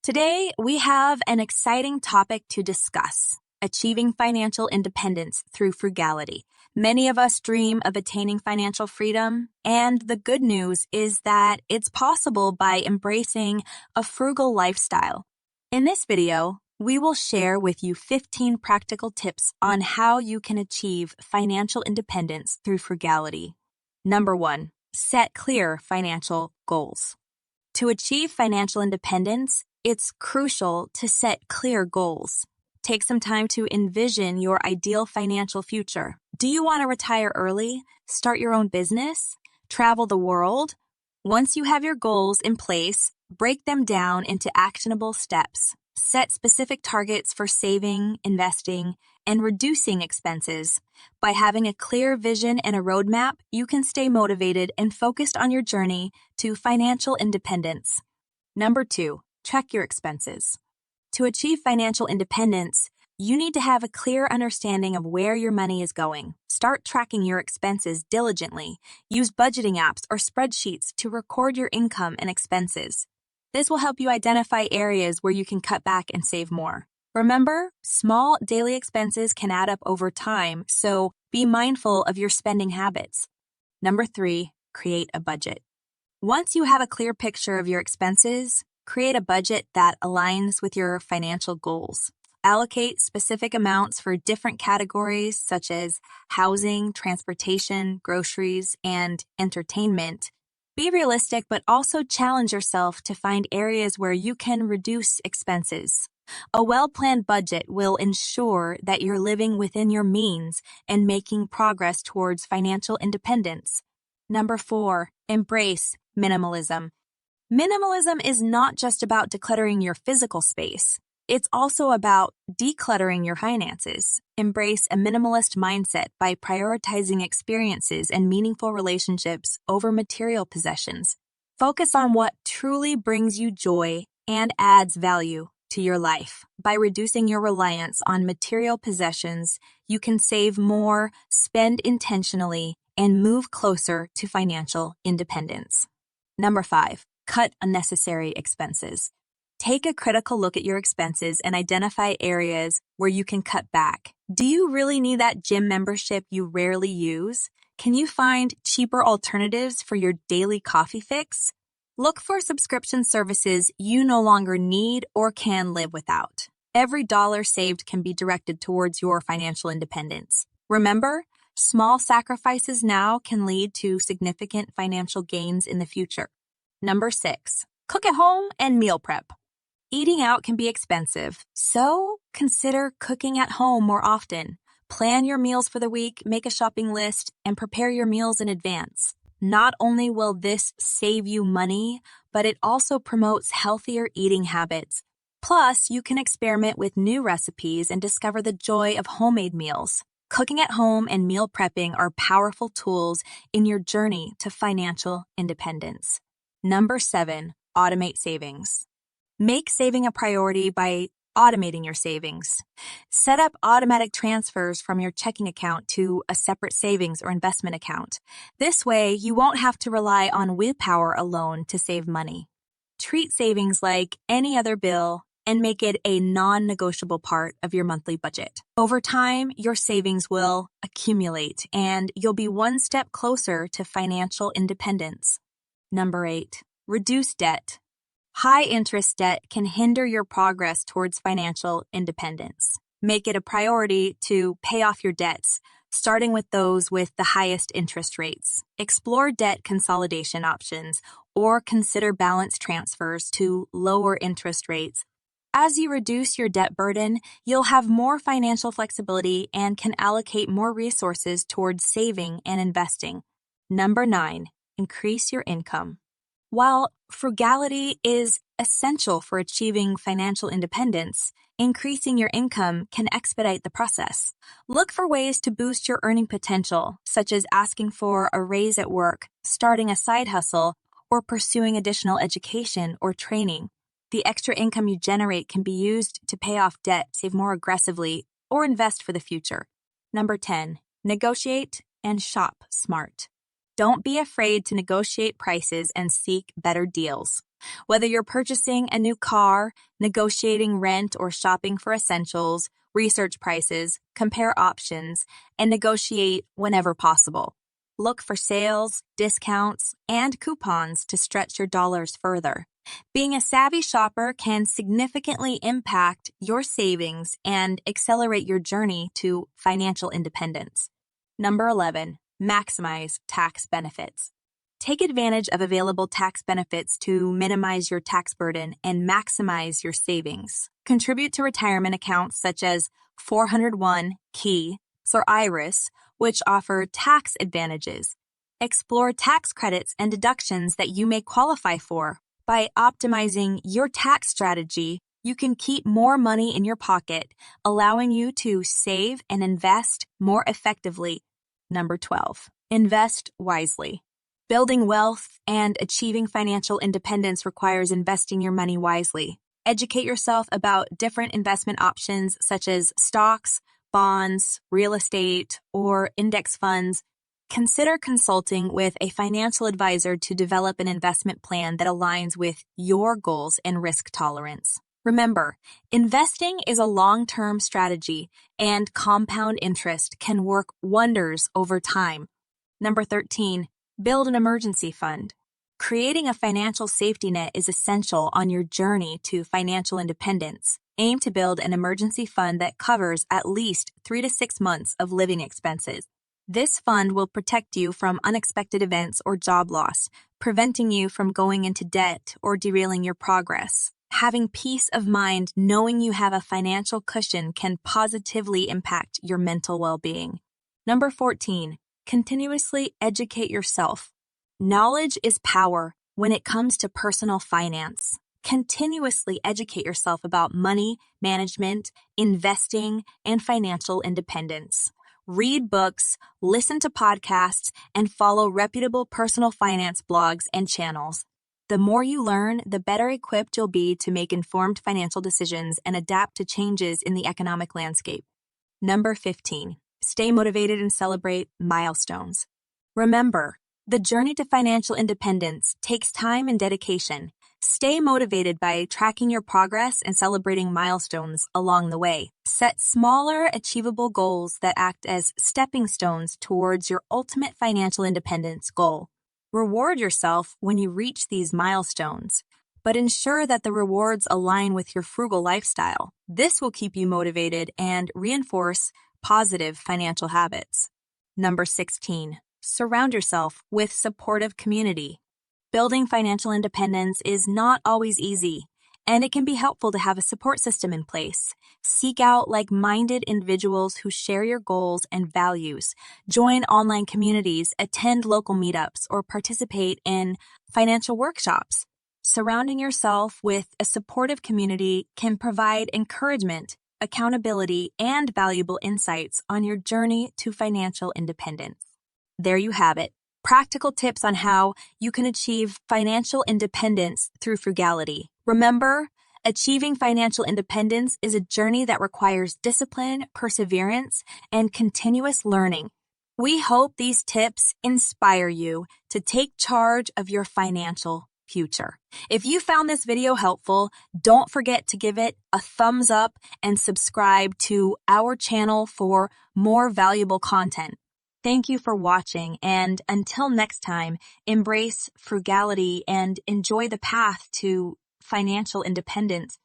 Today, we have an exciting topic to discuss: achieving financial independence through frugality. Many of us dream of attaining financial freedom, and the good news is that it's possible by embracing a frugal lifestyle. In this video, we will share with you 15 practical tips on how you can achieve financial independence through frugality. Number 1, set clear financial goals. To achieve financial independence, it's crucial to set clear goals. Take some time to envision your ideal financial future. Do you want to retire early, start your own business, travel the world? Once you have your goals in place, break them down into actionable steps. Set specific targets for saving, investing, and reducing expenses. By having a clear vision and a roadmap, you can stay motivated and focused on your journey to financial independence. Number 2, check your expenses. To achieve financial independence, you need to have a clear understanding of where your money is going. Start tracking your expenses diligently. Use budgeting apps or spreadsheets to record your income and expenses. This will help you identify areas where you can cut back and save more. Remember, small daily expenses can add up over time, so be mindful of your spending habits. Number 3, create a budget. Once you have a clear picture of your expenses, create a budget that aligns with your financial goals. Allocate specific amounts for different categories such as housing, transportation, groceries, and entertainment. Be realistic, but also challenge yourself to find areas where you can reduce expenses. A well-planned budget will ensure that you're living within your means and making progress towards financial independence. Number 4, embrace minimalism. Minimalism is not just about decluttering your physical space. It's also about decluttering your finances. Embrace a minimalist mindset by prioritizing experiences and meaningful relationships over material possessions. Focus on what truly brings you joy and adds value to your life. By reducing your reliance on material possessions, you can save more, spend intentionally, and move closer to financial independence. Number 5, cut unnecessary expenses. Take a critical look at your expenses and identify areas where you can cut back. Do you really need that gym membership you rarely use? Can you find cheaper alternatives for your daily coffee fix? Look for subscription services you no longer need or can live without. Every dollar saved can be directed towards your financial independence. Remember, small sacrifices now can lead to significant financial gains in the future. Number 6, cook at home and meal prep. Eating out can be expensive, so consider cooking at home more often. Plan your meals for the week, make a shopping list, and prepare your meals in advance. Not only will this save you money, but it also promotes healthier eating habits. Plus, you can experiment with new recipes and discover the joy of homemade meals. Cooking at home and meal prepping are powerful tools in your journey to financial independence. Number 7, automate savings. Make saving a priority by automating your savings. Set up automatic transfers from your checking account to a separate savings or investment account. This way, you won't have to rely on willpower alone to save money. Treat savings like any other bill and make it a non-negotiable part of your monthly budget. Over time, your savings will accumulate and you'll be one step closer to financial independence. Number 8, reduce debt. High-interest debt can hinder your progress towards financial independence. Make it a priority to pay off your debts, starting with those with the highest interest rates. Explore debt consolidation options or consider balance transfers to lower interest rates. As you reduce your debt burden, you'll have more financial flexibility and can allocate more resources towards saving and investing. Number 9, increase your income. While frugality is essential for achieving financial independence, increasing your income can expedite the process. Look for ways to boost your earning potential, such as asking for a raise at work, starting a side hustle, or pursuing additional education or training. The extra income you generate can be used to pay off debt, save more aggressively, or invest for the future. Number 10, negotiate and shop smart. Don't be afraid to negotiate prices and seek better deals. Whether you're purchasing a new car, negotiating rent, or shopping for essentials, research prices, compare options, and negotiate whenever possible. Look for sales, discounts, and coupons to stretch your dollars further. Being a savvy shopper can significantly impact your savings and accelerate your journey to financial independence. Number 11, maximize tax benefits. Take advantage of available tax benefits to minimize your tax burden and maximize your savings. Contribute to retirement accounts such as 401, Key, or IRIS, which offer tax advantages. Explore tax credits and deductions that you may qualify for. By optimizing your tax strategy, you can keep more money in your pocket, allowing you to save and invest more effectively. Number 12, invest wisely. Building wealth and achieving financial independence requires investing your money wisely. Educate yourself about different investment options such as stocks, bonds, real estate, or index funds. Consider consulting with a financial advisor to develop an investment plan that aligns with your goals and risk tolerance. Remember, investing is a long-term strategy, and compound interest can work wonders over time. Number 13, build an emergency fund. Creating a financial safety net is essential on your journey to financial independence. Aim to build an emergency fund that covers at least 3 to 6 months of living expenses. This fund will protect you from unexpected events or job loss, preventing you from going into debt or derailing your progress. Having peace of mind knowing you have a financial cushion can positively impact your mental well-being. Number 14, continuously educate yourself. Knowledge is power when it comes to personal finance. Continuously educate yourself about money management, investing, and financial independence. Read books, listen to podcasts, and follow reputable personal finance blogs and channels. The more you learn, the better equipped you'll be to make informed financial decisions and adapt to changes in the economic landscape. Number 15, stay motivated and celebrate milestones. Remember, the journey to financial independence takes time and dedication. Stay motivated by tracking your progress and celebrating milestones along the way. Set smaller, achievable goals that act as stepping stones towards your ultimate financial independence goal. Reward yourself when you reach these milestones, but ensure that the rewards align with your frugal lifestyle. This will keep you motivated and reinforce positive financial habits. Number 16, surround yourself with supportive community. Building financial independence is not always easy, and it can be helpful to have a support system in place. Seek out like-minded individuals who share your goals and values. Join online communities, attend local meetups, or participate in financial workshops. Surrounding yourself with a supportive community can provide encouragement, accountability, and valuable insights on your journey to financial independence. There you have it. Practical tips on how you can achieve financial independence through frugality. Remember, achieving financial independence is a journey that requires discipline, perseverance, and continuous learning. We hope these tips inspire you to take charge of your financial future. If you found this video helpful, don't forget to give it a thumbs up and subscribe to our channel for more valuable content. Thank you for watching, and until next time, embrace frugality and enjoy the path to financial independence